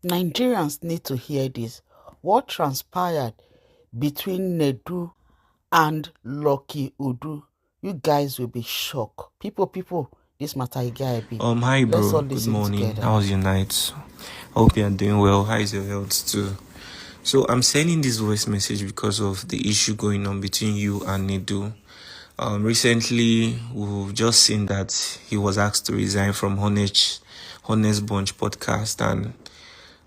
Nigerians need to hear this. What transpired between Nedu and Lucky Udu? You guys will be shocked. People, this matter you get big. Hi Let's bro, all good listen morning. together. How was your night? Hope you are doing well. How is your health too? So I'm sending this voice message because of the issue going on between you and Nedu. Recently we've just seen that he was asked to resign from Honest Bunch podcast, and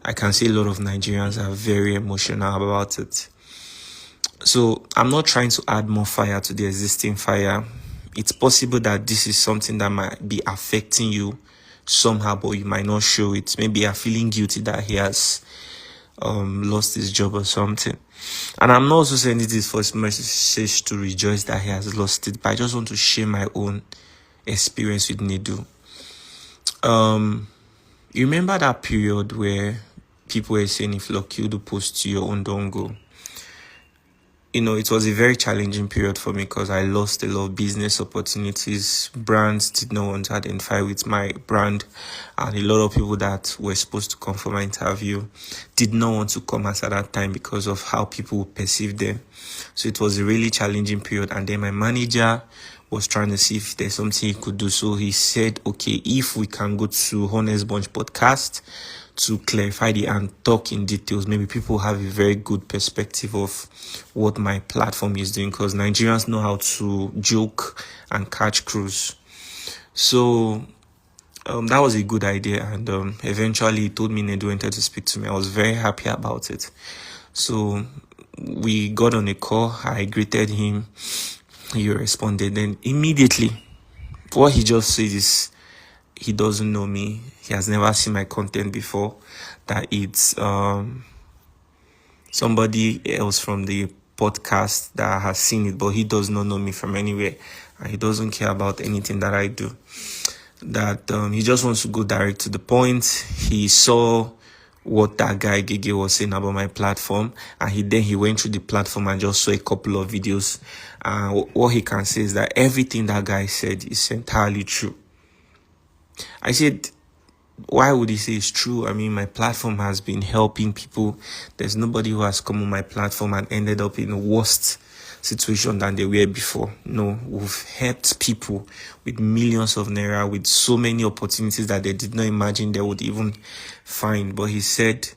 I can see a lot of Nigerians are very emotional about it. So I'm not trying to add more fire to the existing fire. It's possible that this is something that might be affecting you somehow, but you might not show it. Maybe you're feeling guilty that he has lost his job or something. And I'm not also sending this first message to rejoice that he has lost it, but I just want to share my own experience with Nedu. You remember that period where people were saying if Lucky Udu post to your own, don't go? It was a very challenging period for me because I lost a lot of business opportunities. Brands did not want to identify with my brand, and a lot of people that were supposed to come for my interview did not want to come at that time because of how people would perceive them. So it was a really challenging period. And then my manager was trying to see if there's something he could do. So he said, okay, if we can go to Honest Bunch podcast to clarify and talk in details, maybe people have a very good perspective of what my platform is doing, because Nigerians know how to joke and catch crews. So that was a good idea, and eventually he told me Nedu wanted to speak to me. I was very happy about it. So we got on a call. I greeted him. He responded. Then immediately, what he just said is, he doesn't know me. He has never seen my content before. That it's somebody else from the podcast that has seen it, but he does not know me from anywhere, and he doesn't care about anything that I do. That he just wants to go direct to the point. He saw what that guy Gege was saying about my platform, and he went through the platform and just saw a couple of videos. What he can say is that everything that guy said is entirely true. I said, why would he say it's true? I mean, my platform has been helping people. There's nobody who has come on my platform and ended up in a worse situation than they were before. No, we've helped people with millions of naira, with so many opportunities that they did not imagine they would even find. But he said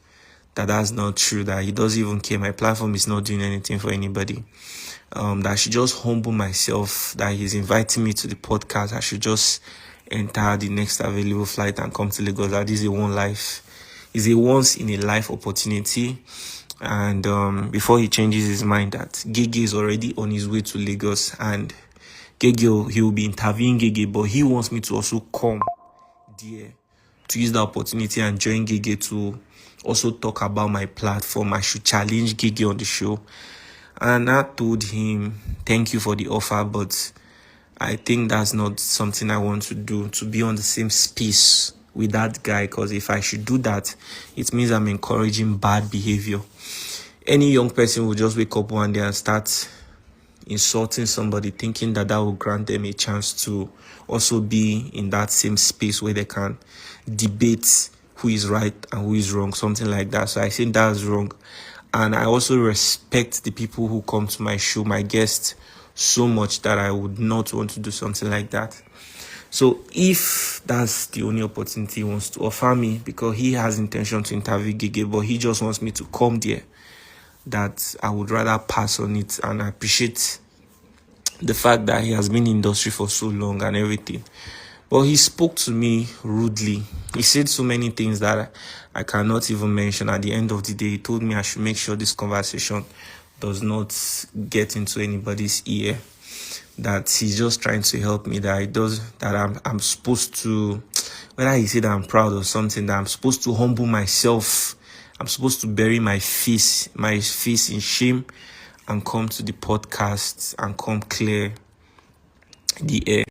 that that's not true, that he doesn't even care. My platform is not doing anything for anybody. That I should just humble myself, that he's inviting me to the podcast. I should just enter the next available flight and come to Lagos. That is a is a once in a life opportunity. And before he changes his mind, that Gege is already on his way to Lagos, and Gege, he will be interviewing Gege, but he wants me to also come there to use the opportunity and join Gege to also talk about my platform. I should challenge Gege on the show. And I told him, thank you for the offer, but I think that's not something I want to do, to be on the same space with that guy, because if I should do that, it means I'm encouraging bad behavior. Any young person will just wake up one day and start insulting somebody, thinking that will grant them a chance to also be in that same space where they can debate who is right and who is wrong, something like that. So I think that's wrong. And I also respect the people who come to my show, my guests, so much that I would not want to do something like that. So if that's the only opportunity he wants to offer me, because he has intention to interview Gege, but he just wants me to come there, that I would rather pass on it. And I appreciate the fact that he has been in the industry for so long and everything. But he spoke to me rudely. He said so many things that I cannot even mention. At the end of the day, he told me I should make sure this conversation does not get into anybody's ear. That he's just trying to help me. I'm supposed to, whether he said I'm proud or something, that I'm supposed to humble myself. I'm supposed to bury my face in shame, and come to the podcast and come clear the air.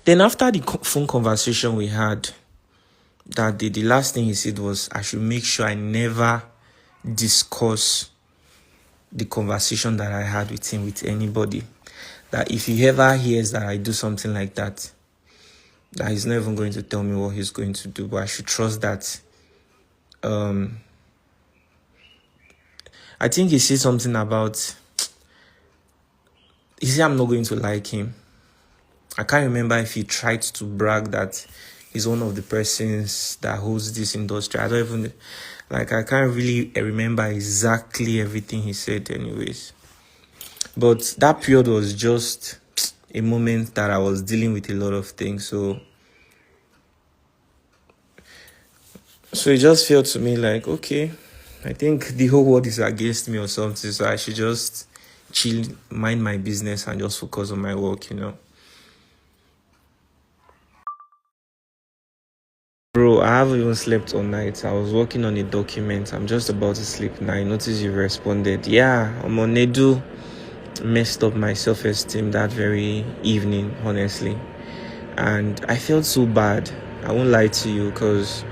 Then after the phone conversation we had that day, the last thing he said was I should make sure I never discuss the conversation that I had with him with anybody. That if he ever hears that I do something like that, that he's not even going to tell me what he's going to do, but I should trust that I think he said something about, he said I'm not going to like him. I can't remember if he tried to brag that he's one of the persons that holds this industry. I don't even, I can't really remember exactly everything he said anyways. But that period was just a moment that I was dealing with a lot of things. So it just felt to me like, okay, I think the whole world is against me or something. So I should just chill, mind my business and just focus on my work, Bro, I haven't even slept all night. I was working on a document. I'm just about to sleep now. I noticed you responded. Yeah, I'm on Nedu. Messed up my self-esteem that very evening, honestly. And I felt so bad. I won't lie to you, because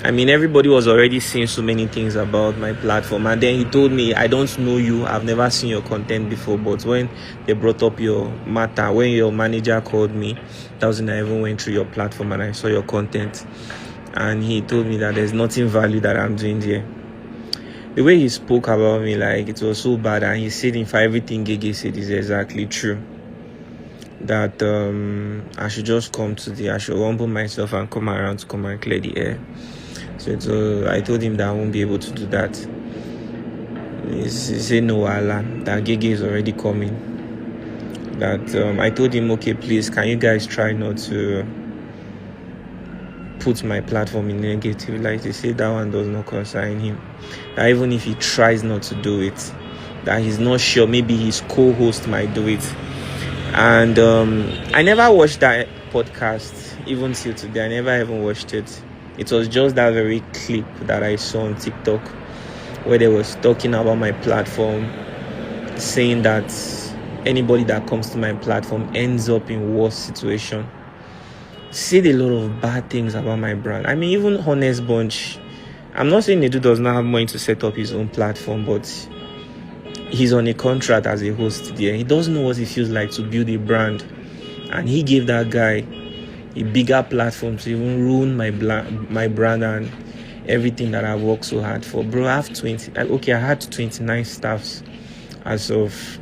everybody was already saying so many things about my platform. And then he told me, I don't know you. I've never seen your content before. But when they brought up your matter, when your manager called me, that was when I even went through your platform and I saw your content. And he told me that there's nothing value that I'm doing there. The way he spoke about me, it was so bad. And he said, in fact, everything Gege said is exactly true. That I should just I should humble myself and come around to come and clear the air. So I told him that I won't be able to do that. He said no, Allah, that Gege is already coming. That I told him, okay, please, can you guys try not to put my platform in negative? He said that one does not concern him. That even if he tries not to do it, that he's not sure, maybe his co-host might do it. And I never watched that podcast, even till today. I never even watched it. It was just that very clip that I saw on TikTok where they was talking about my platform, saying that anybody that comes to my platform ends up in worse situation. Said a lot of bad things about my brand. Even Honest Bunch, I'm not saying Nedu does not have money to set up his own platform, but he's on a contract as a host there. He doesn't know what it feels like to build a brand. And he gave that guy a bigger platform to even ruin my brand and everything that I worked so hard for. Bro, I had 29 staffs as of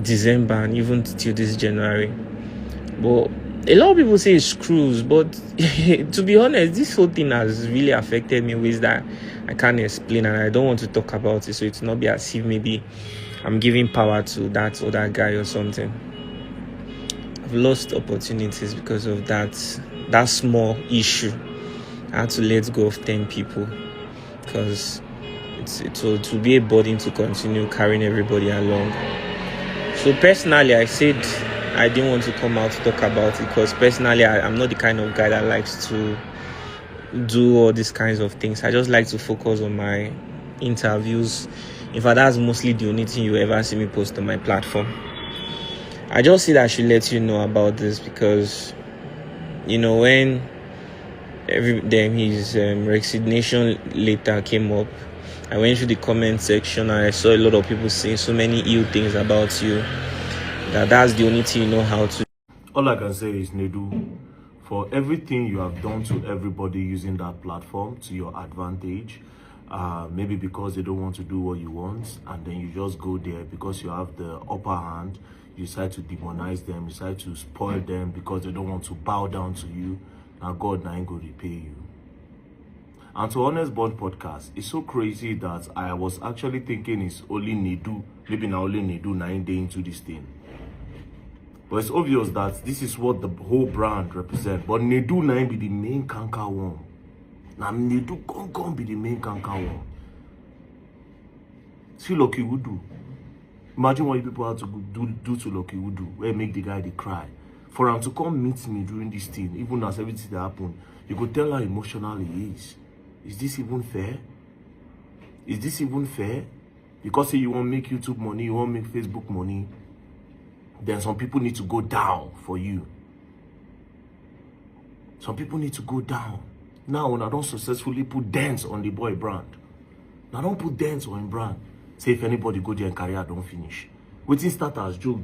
December and even till this January. But a lot of people say it's screws, but to be honest, this whole thing has really affected me in ways that I can't explain, and I don't want to talk about it, so it's not be as if maybe I'm giving power to that or that guy or something. I've lost opportunities because of that small issue. I had to let go of 10 people because it will be a burden to continue carrying everybody along. So personally, I said I didn't want to come out to talk about it because personally, I'm not the kind of guy that likes to do all these kinds of things. I just like to focus on my interviews. In fact, that's mostly the only thing you ever see me post on my platform. I just said I should let you know about this because, when his resignation letter came up, I went through the comment section and I saw a lot of people saying so many ill things about you. That's the only thing you know how to. All I can say is, Nedu, for everything you have done to everybody using that platform to your advantage, maybe because they don't want to do what you want, and then you just go there because you have the upper hand, you decide to demonize them, you decide to spoil them because they don't want to bow down to you. Now God now ain't going to repay you. And to Honest Bond podcast, it's so crazy that I was actually thinking it's only Nedu, maybe now only Nedu 9 days into this thing. But it's obvious that this is what the whole brand represents. But Nedu 9 be the main canker one. Now Nedu can't be the main canker one. See Lucky Wudu. Imagine what you people have to do to Lucky Wudu, where make the guy they cry. For him to come meet me during this thing, even as everything that happened, you could tell how emotional he is. Is this even fair? Is this even fair? Because say you want to make YouTube money, you want to make Facebook money, then some people need to go down for you. Some people need to go down. Now, when I don't successfully put dents on the boy brand, now don't put dents on him brand. Say if anybody go there and career don't finish. Waiting start as joke.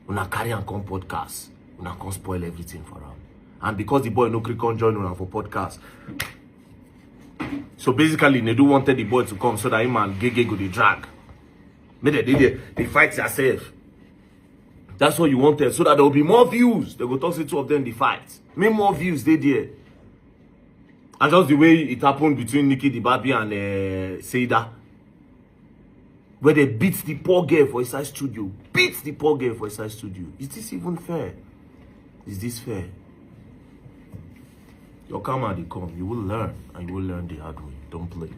When I carry and come podcast, when I come spoil everything for him. And because the boy no click on join una for podcast. So basically, Nedu wanted the boy to come so that him and Gege go the drag. Maybe they fight yourself. That's what you wanted, so that there will be more views. They go talk to two of them, the fight. Make more views, they there. And just the way it happened between Nikki Dibabi and Seida. Where they beat the poor girl for inside studio. Beat the poor girl for inside studio. Is this even fair? Is this fair? Your karma, they come. You will learn, and you will learn the hard way. Don't play.